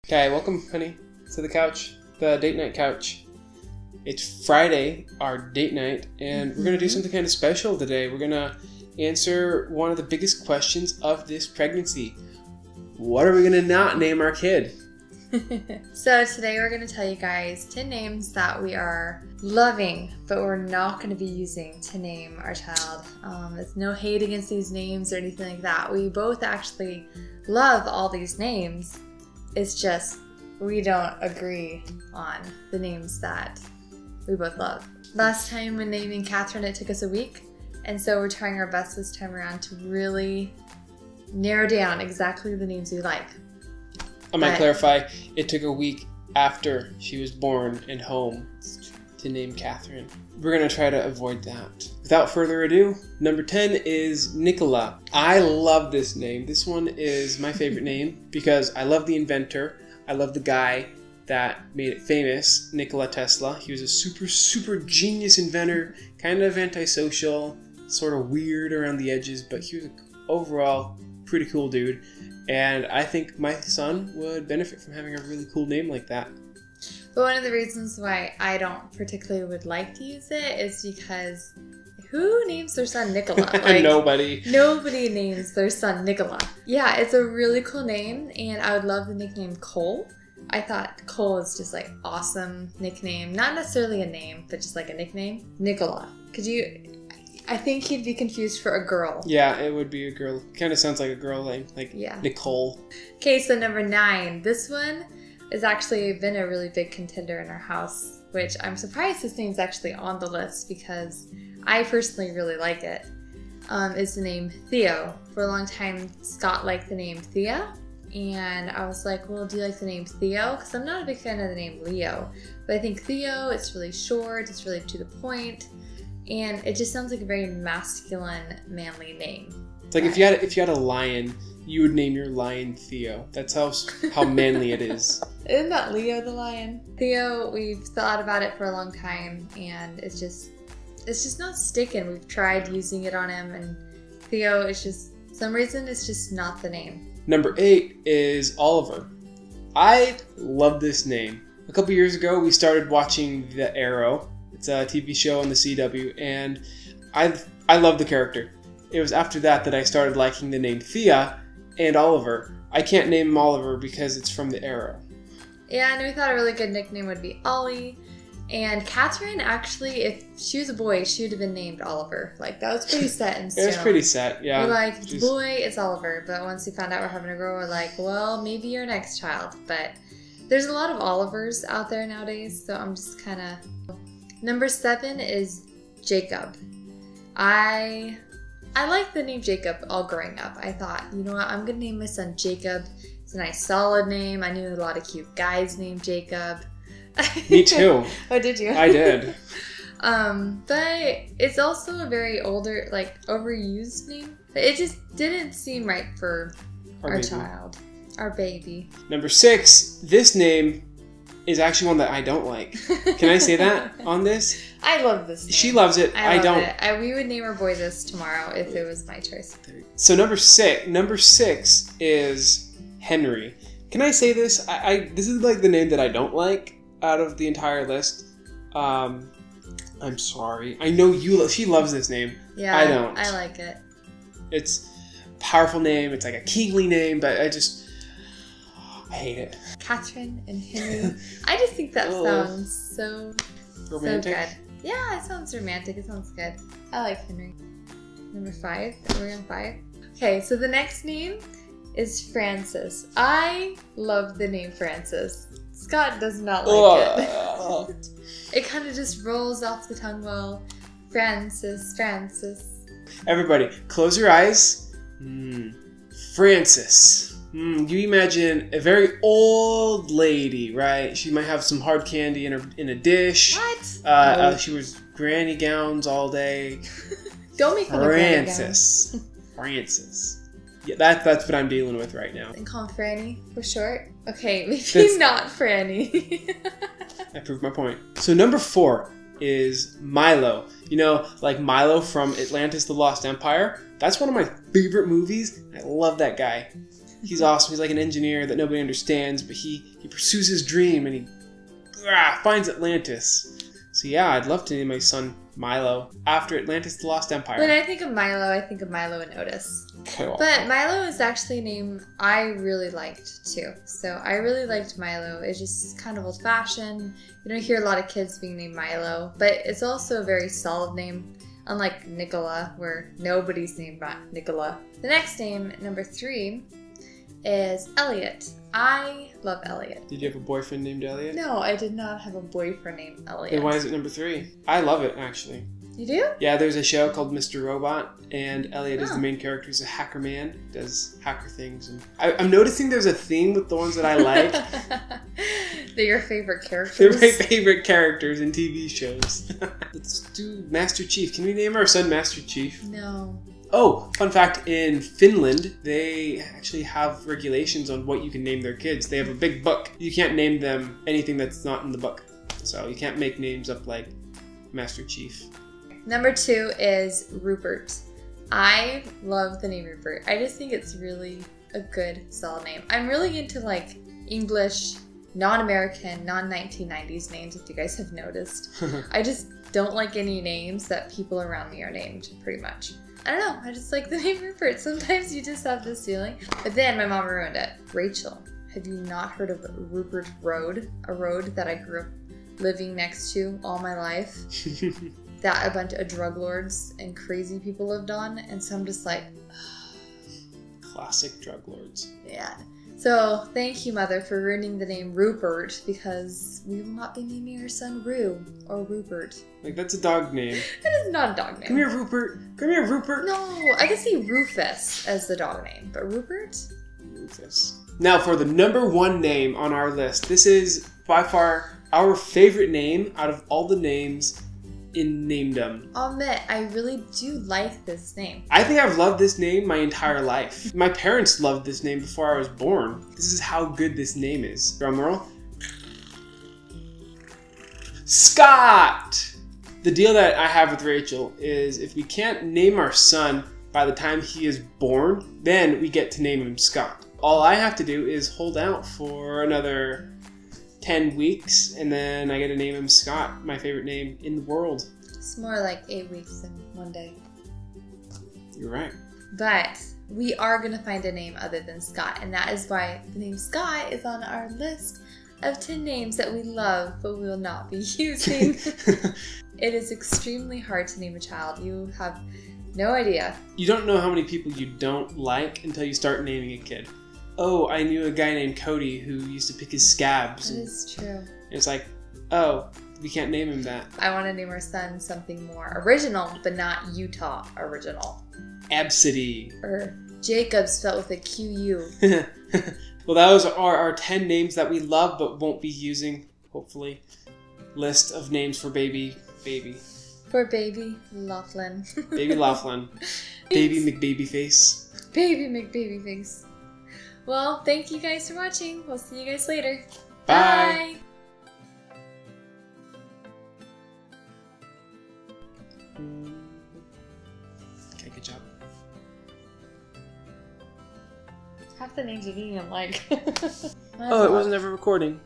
Okay, welcome, honey, to the couch, the date night couch. It's Friday, our date night, and we're going to do something kind of special today. We're going to answer one of the biggest questions of this pregnancy. What are we going to not name our kid? So today we're going to tell you guys 10 names that we are loving, but we're not going to be using to name our child. It's no hate against these names or anything like that. We both actually love all these names. It's just we don't agree on the names that we both love. Last time when naming Catherine, it took us a week. And so we're trying our best this time around to really narrow down exactly the names we like. I might clarify, it took a week after she was born and home to name Catherine. We're going to try to avoid that. Without further ado, number 10 is Nikola. I love this name. This one is my favorite name because I love the inventor. I love the guy that made it famous, Nikola Tesla. He was a super genius inventor, kind of antisocial, sort of weird around the edges, but he was an overall pretty cool dude. And I think my son would benefit from having a really cool name like that. But one of the reasons why I don't particularly would like to use it is because who names their son Nikola? Nobody. Nobody names their son Nikola. Yeah, it's a really cool name, and I would love the nickname Cole. I thought Cole is just like awesome nickname. Not necessarily a name, but just like a nickname. Nikola. I think he'd be confused for a girl. Yeah, it would be a girl. Kind of sounds like a girl name, like Nicole. Okay, so number 9. This one has actually been a really big contender in our house, which I'm surprised this name's actually on the list because I personally really like it. Is the name Theo. For a long time, Scott liked the name Thea, and I was like, well, do you like the name Theo? Because I'm not a big fan of the name Leo, but I think Theo, it's really short, it's really to the point. And it just sounds like a very masculine, manly name. It's like if you had a lion, you would name your lion Theo. That's how manly it is. Isn't that Leo the lion? Theo, we've thought about it for a long time, and it's just not sticking. We've tried using it on him, and Theo is just, some reason, it's just not the name. Number 8 is Oliver. I love this name. A couple years ago, we started watching The Arrow. It's a TV show on the CW, and I love the character. It was after that I started liking the name Thea and Oliver. I can't name him Oliver because it's from The Arrow. Yeah, and we thought a really good nickname would be Ollie. And Catherine, actually, if she was a boy, she would have been named Oliver. Like, that was pretty set in stone. It was pretty set, yeah. We're like, it's a boy, it's Oliver. But once we found out we're having a girl, we're like, well, maybe your next child. But there's a lot of Olivers out there nowadays, so I'm just kind of... Number 7 is Jacob. I like the name Jacob all growing up. I thought, you know what, I'm going to name my son Jacob. It's a nice solid name. I knew a lot of cute guys named Jacob. Me too. Oh, did you? I did. But it's also a very older, like, overused name. It just didn't seem right for our child. Our baby. Number 6, this name is actually one that I don't like. Can I say that on this? I love this name. She loves it. I don't. We would name our boy this tomorrow if it was my choice. So number 6 is Henry. Can I say this? This is like the name that I don't like out of the entire list. I'm sorry. I know she loves this name. Yeah, I don't. I like it. It's a powerful name. It's like a kingly name, but I hate it. Catherine and Henry. I just think that sounds so romantic. So good. Yeah, it sounds romantic. It sounds good. I like Henry. Number 5. We're on 5. Okay, so the next name is Francis. I love the name Francis. Scott does not like it. It kind of just rolls off the tongue well. Francis. Everybody, close your eyes. Francis. You imagine a very old lady, right? She might have some hard candy in a dish. What? She wears granny gowns all day. Don't make fun of granny gowns. Francis. Yeah, that's what I'm dealing with right now. And call him Franny for short. Okay, maybe not Franny. I proved my point. So number 4 is Milo. You know, like Milo from Atlantis: The Lost Empire. That's one of my favorite movies. I love that guy. He's awesome. He's like an engineer that nobody understands, but he pursues his dream and he finds Atlantis. So yeah, I'd love to name my son Milo after Atlantis, the Lost Empire. When I think of Milo and Otis. Cool. But Milo is actually a name I really liked too. So I really liked Milo. It's just kind of old-fashioned. You don't hear a lot of kids being named Milo, but it's also a very solid name, unlike Nikola, where nobody's named Nikola. The next name, number 3, is Elliot. I love Elliot. Did you have a boyfriend named Elliot? No, I did not have a boyfriend named Elliot. Then why is it number 3? I love it, actually. You do? Yeah, there's a show called Mr. Robot, and Elliot is the main character. He's a hacker man, does hacker things. And I'm noticing there's a theme with the ones that I like. They're your favorite characters? They're my favorite characters in TV shows. Let's do Master Chief. Can we name our son Master Chief? No. Oh, fun fact, in Finland, they actually have regulations on what you can name their kids. They have a big book. You can't name them anything that's not in the book. So you can't make names up like Master Chief. Number 2 is Rupert. I love the name Rupert. I just think it's really a good, solid name. I'm really into like English, non-American, non-1990s names, if you guys have noticed. I just don't like any names that people around me are named, pretty much. I don't know, I just like the name Rupert. Sometimes you just have this feeling. But then my mom ruined it. Rachel. Have you not heard of Rupert Road? A road that I grew up living next to all my life. That a bunch of drug lords and crazy people lived on. And so I'm just like... Classic drug lords. Yeah. So thank you, Mother, for ruining the name Rupert, because we will not be naming our son Rue or Rupert. Like, that's a dog name. It is not a dog name. Come here, Rupert. Come here, Rupert. No, I can see Rufus as the dog name, but Rupert? Rufus. Now for the number 1 name on our list. This is by far our favorite name out of all the names in namedom. I'll admit, I really do like this name. I think I've loved this name my entire life. My parents loved this name before I was born. This is how good this name is. Drum roll. Scott! The deal that I have with Rachel is if we can't name our son by the time he is born, then we get to name him Scott. All I have to do is hold out for another 10 weeks, and then I get to name him Scott, my favorite name in the world. It's more like 8 weeks than 1 day. You're right. But we are going to find a name other than Scott, and that is why the name Scott is on our list of 10 names that we love, but we will not be using. It is extremely hard to name a child. You have no idea. You don't know how many people you don't like until you start naming a kid. Oh, I knew a guy named Cody who used to pick his scabs. That is true. It's like, oh, we can't name him that. I want to name our son something more original, but not Utah original. Absidy. Or Jacob spelled with a Q-U. Well, those are our 10 names that we love but won't be using, hopefully. List of names for baby. For baby Laughlin. Baby Laughlin. Baby McBabyface. Baby McBabyface. Well, thank you guys for watching. We'll see you guys later. Bye. Okay, good job. Half the names you didn't even like. Oh, it wasn't ever recording.